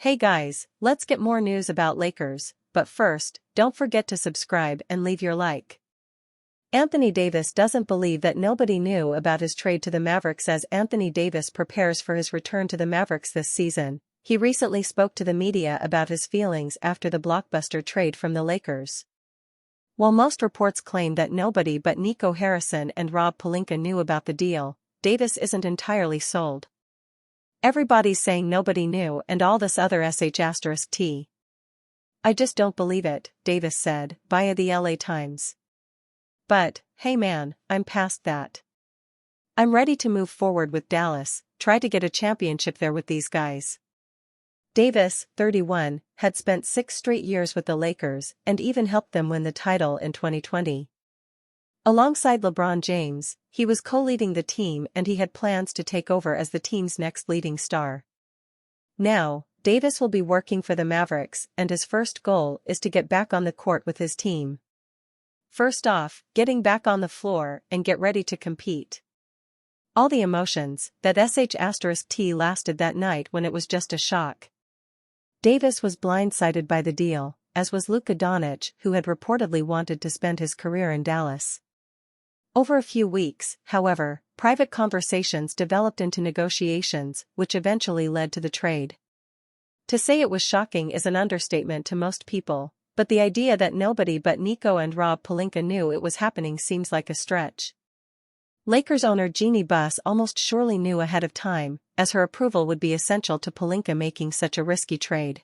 Hey guys, let's get more news about Lakers, but first, don't forget to subscribe and leave your like. Anthony Davis doesn't believe that nobody knew about his trade to the Mavericks. As Anthony Davis prepares for his return to the Mavericks this season, he recently spoke to the media about his feelings after the blockbuster trade from the Lakers. While most reports claim that nobody but Nico Harrison and Rob Pelinka knew about the deal, Davis isn't entirely sold. Everybody's saying nobody knew and all this other sh*t. I just don't believe it, Davis said, via the LA Times. But, hey man, I'm past that. I'm ready to move forward with Dallas, try to get a championship there with these guys. Davis, 31, had spent 6 straight years with the Lakers and even helped them win the title in 2020. Alongside LeBron James, he was co-leading the team and he had plans to take over as the team's next leading star. Now, Davis will be working for the Mavericks and his first goal is to get back on the court with his team. First off, getting back on the floor and get ready to compete. All the emotions that sh*t lasted that night when it was just a shock. Davis was blindsided by the deal, as was Luka Doncic, who had reportedly wanted to spend his career in Dallas. Over a few weeks, however, private conversations developed into negotiations, which eventually led to the trade. To say it was shocking is an understatement to most people, but the idea that nobody but Nico and Rob Pelinka knew it was happening seems like a stretch. Lakers owner Jeannie Buss almost surely knew ahead of time, as her approval would be essential to Pelinka making such a risky trade.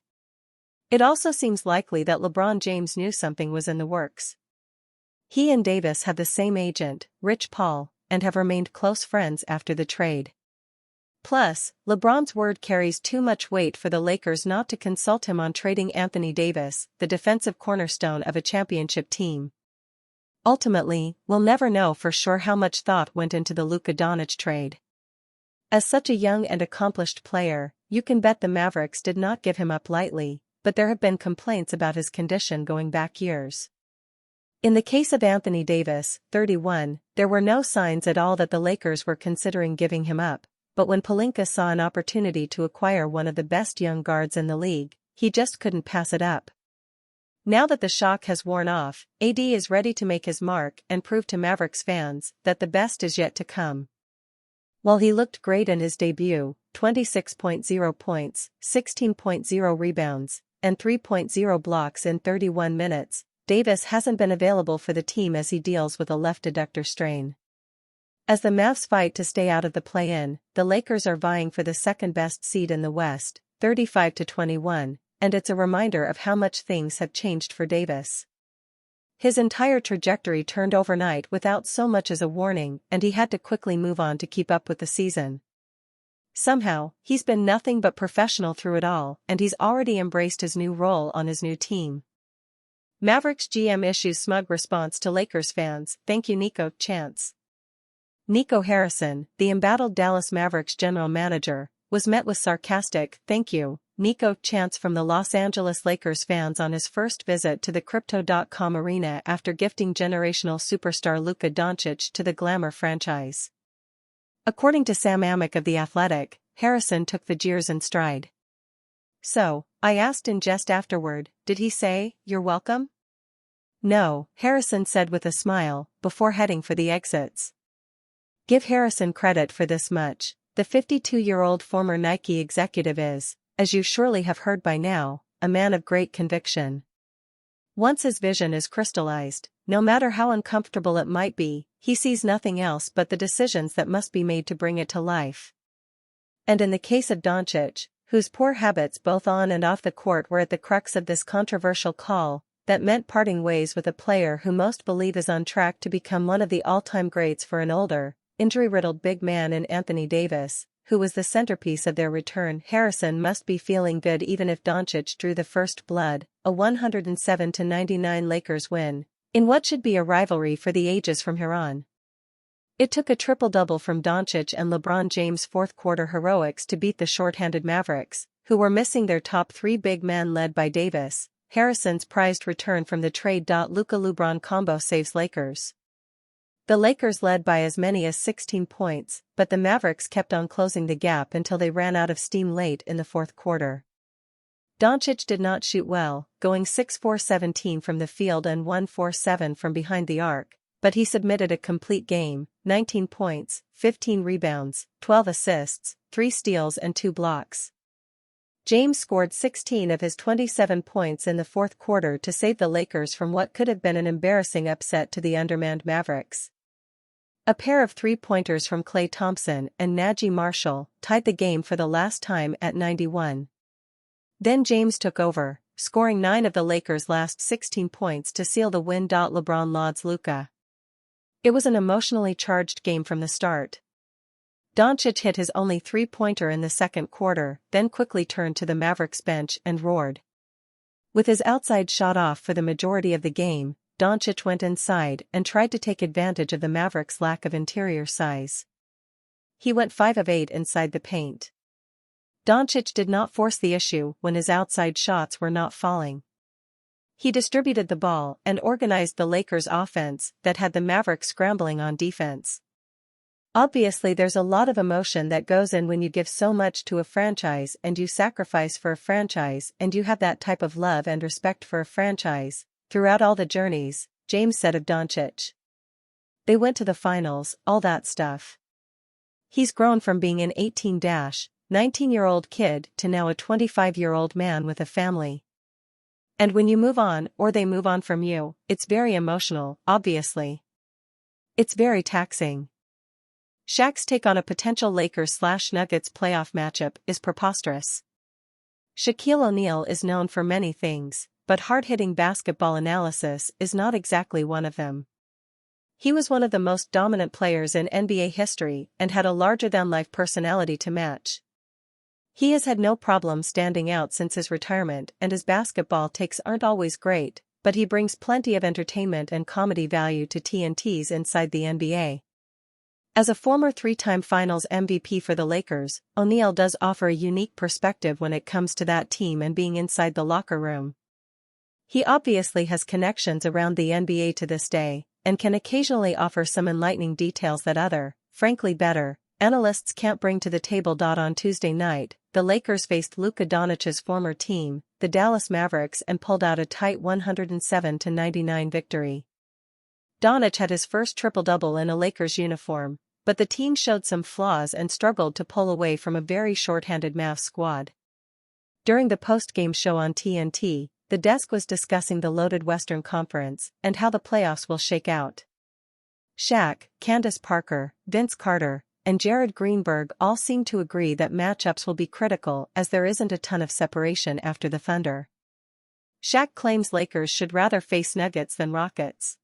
It also seems likely that LeBron James knew something was in the works. He and Davis have the same agent, Rich Paul, and have remained close friends after the trade. Plus, LeBron's word carries too much weight for the Lakers not to consult him on trading Anthony Davis, the defensive cornerstone of a championship team. Ultimately, we'll never know for sure how much thought went into the Luka Doncic trade. As such a young and accomplished player, you can bet the Mavericks did not give him up lightly, but there have been complaints about his condition going back years. In the case of Anthony Davis, 31, there were no signs at all that the Lakers were considering giving him up, but when Pelinka saw an opportunity to acquire one of the best young guards in the league, he just couldn't pass it up. Now that the shock has worn off, AD is ready to make his mark and prove to Mavericks fans that the best is yet to come. While he looked great in his debut, 26.0 points, 16.0 rebounds, and 3.0 blocks in 31 minutes, Davis hasn't been available for the team as he deals with a left adductor strain. As the Mavs fight to stay out of the play-in, the Lakers are vying for the second-best seed in the West, 35-21, and it's a reminder of how much things have changed for Davis. His entire trajectory turned overnight without so much as a warning, and he had to quickly move on to keep up with the season. Somehow, he's been nothing but professional through it all, and he's already embraced his new role on his new team. Mavericks GM issues smug response to Lakers fans, "Thank you Nico, chants." Nico Harrison, the embattled Dallas Mavericks general manager, was met with sarcastic, "Thank you, Nico," chants from the Los Angeles Lakers fans on his first visit to the Crypto.com arena after gifting generational superstar Luka Doncic to the Glamour franchise. According to Sam Amick of The Athletic, Harrison took the jeers in stride. "So, I asked in jest afterward, did he say, 'You're welcome'?" "No," Harrison said with a smile, before heading for the exits. Give Harrison credit for this much. The 52-year-old former Nike executive is, as you surely have heard by now, a man of great conviction. Once his vision is crystallized, no matter how uncomfortable it might be, he sees nothing else but the decisions that must be made to bring it to life. And in the case of Doncic, whose poor habits both on and off the court were at the crux of this controversial call, that meant parting ways with a player who most believe is on track to become one of the all-time greats for an older, injury-riddled big man in Anthony Davis, who was the centerpiece of their return. Harrison must be feeling good even if Doncic drew the first blood, a 107-99 Lakers win, in what should be a rivalry for the ages from here on. It took a triple-double from Doncic and LeBron James' fourth-quarter heroics to beat the short-handed Mavericks, who were missing their top 3 big men led by Davis. Harrison's prized return from the trade. Luka-LeBron combo saves Lakers. The Lakers led by as many as 16 points, but the Mavericks kept on closing the gap until they ran out of steam late in the fourth quarter. Doncic did not shoot well, going 6-4-17 from the field and 1-4-7 from behind the arc, but he submitted a complete game, 19 points, 15 rebounds, 12 assists, 3 steals and 2 blocks. James scored 16 of his 27 points in the fourth quarter to save the Lakers from what could have been an embarrassing upset to the undermanned Mavericks. A pair of three-pointers from Klay Thompson and Najee Marshall tied the game for the last time at 91. Then James took over, scoring 9 of the Lakers' last 16 points to seal the win. LeBron lauds Luka. It was an emotionally charged game from the start. Doncic hit his only three-pointer in the second quarter, then quickly turned to the Mavericks bench and roared. With his outside shot off for the majority of the game, Doncic went inside and tried to take advantage of the Mavericks' lack of interior size. He went 5 of 8 inside the paint. Doncic did not force the issue when his outside shots were not falling. He distributed the ball and organized the Lakers' offense that had the Mavericks scrambling on defense. Obviously, there's a lot of emotion that goes in when you give so much to a franchise and you sacrifice for a franchise and you have that type of love and respect for a franchise throughout all the journeys, James said of Doncic. They went to the finals, all that stuff. He's grown from being an 19-year-old kid to now a 25-year-old man with a family. And when you move on or they move on from you, it's very emotional, obviously. It's very taxing. Shaq's take on a potential Lakers/Nuggets playoff matchup is preposterous. Shaquile O'Neal is known for many things, but hard-hitting basketball analysis is not exactly one of them. He was one of the most dominant players in NBA history and had a larger-than-life personality to match. He has had no problem standing out since his retirement and his basketball takes aren't always great, but he brings plenty of entertainment and comedy value to TNT's Inside the NBA. As a former 3-time Finals MVP for the Lakers, O'Neal does offer a unique perspective when it comes to that team and being inside the locker room. He obviously has connections around the NBA to this day, and can occasionally offer some enlightening details that other, frankly better, analysts can't bring to the table. On Tuesday night, the Lakers faced Luka Doncic's former team, the Dallas Mavericks, and pulled out a tight 107-99 victory. Doncic had his first triple-double in a Lakers uniform, but the team showed some flaws and struggled to pull away from a very short-handed Mavs squad. During the post-game show on TNT, the desk was discussing the loaded Western Conference and how the playoffs will shake out. Shaq, Candace Parker, Vince Carter, and Jared Greenberg all seem to agree that matchups will be critical as there isn't a ton of separation after the Thunder. Shaq claims Lakers should rather face Nuggets than Rockets.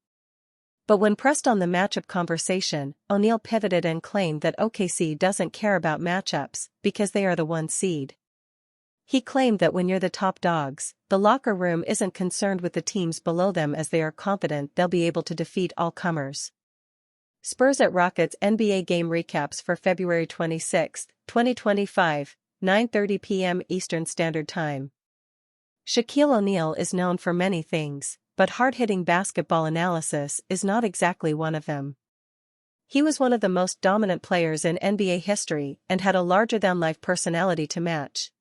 But when pressed on the matchup conversation, O'Neal pivoted and claimed that OKC doesn't care about matchups because they are the 1 seed. He claimed that when you're the top dogs, the locker room isn't concerned with the teams below them as they are confident they'll be able to defeat all comers. Spurs at Rockets NBA game recaps for February 26, 2025, 9:30 p.m. Eastern Standard Time. Shaquille O'Neal is known for many things, but hard-hitting basketball analysis is not exactly one of them. He was one of the most dominant players in NBA history and had a larger-than-life personality to match.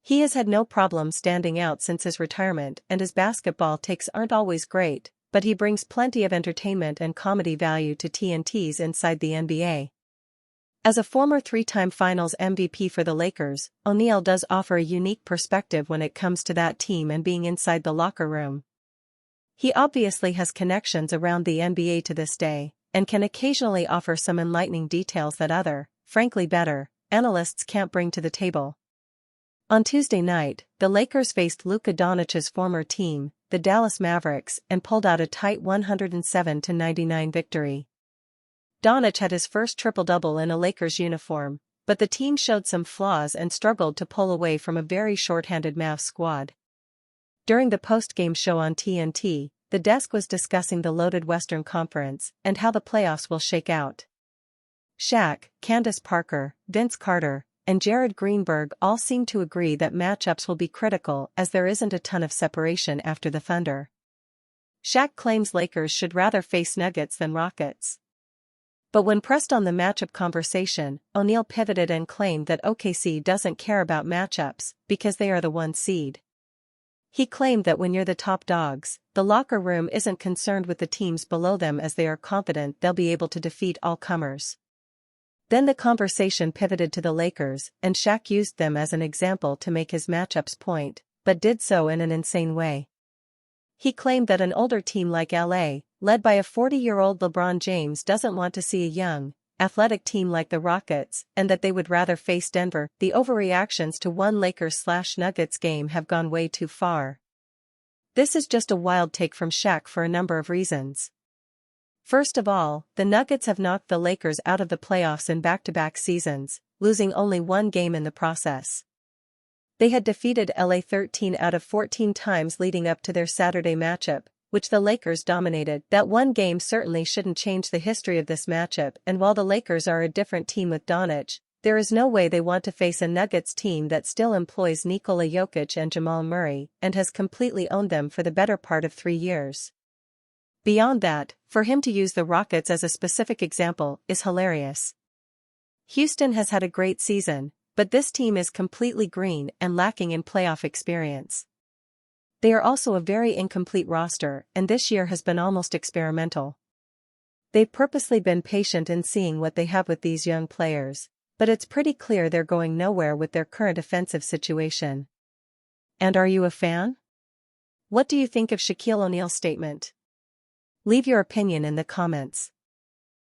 He has had no problem standing out since his retirement and his basketball takes aren't always great, but he brings plenty of entertainment and comedy value to TNT's Inside the NBA. As a former 3-time Finals MVP for the Lakers, O'Neal does offer a unique perspective when it comes to that team and being inside the locker room. He obviously has connections around the NBA to this day, and can occasionally offer some enlightening details that other, frankly better, analysts can't bring to the table. On Tuesday night, the Lakers faced Luka Doncic's former team, the Dallas Mavericks, and pulled out a tight 107-99 victory. Doncic had his first triple-double in a Lakers uniform, but the team showed some flaws and struggled to pull away from a very short-handed Mavs squad. During the post-game show on TNT, the desk was discussing the loaded Western Conference and how the playoffs will shake out. Shaq, Candace Parker, Vince Carter, and Jared Greenberg all seem to agree that matchups will be critical as there isn't a ton of separation after the Thunder. Shaq claims Lakers should rather face Nuggets than Rockets. But when pressed on the matchup conversation, Oneal pivoted and claimed that OKC doesn't care about matchups because they are the 1 seed. He claimed that when you're the top dogs, the locker room isn't concerned with the teams below them as they are confident they'll be able to defeat all comers. Then the conversation pivoted to the Lakers, and Shaq used them as an example to make his matchups point, but did so in an insane way. He claimed that an older team like LA, led by a 40-year-old LeBron James, doesn't want to see a young, athletic team like the Rockets, and that they would rather face Denver. The overreactions to one Lakers/Nuggets game have gone way too far. This is just a wild take from Shaq for a number of reasons. First of all, the Nuggets have knocked the Lakers out of the playoffs in back-to-back seasons, losing only one game in the process. They had defeated LA 13 out of 14 times leading up to their Saturday matchup, which the Lakers dominated. That one game certainly shouldn't change the history of this matchup, and while the Lakers are a different team with Doncic, there is no way they want to face a Nuggets team that still employs Nikola Jokic and Jamal Murray and has completely owned them for the better part of 3 years. Beyond that, for him to use the Rockets as a specific example is hilarious. Houston has had a great season, but this team is completely green and lacking in playoff experience. They are also a very incomplete roster, and this year has been almost experimental. They've purposely been patient in seeing what they have with these young players, but it's pretty clear they're going nowhere with their current offensive situation. And are you a fan? What do you think of Shaquille O'Neal's statement? Leave your opinion in the comments.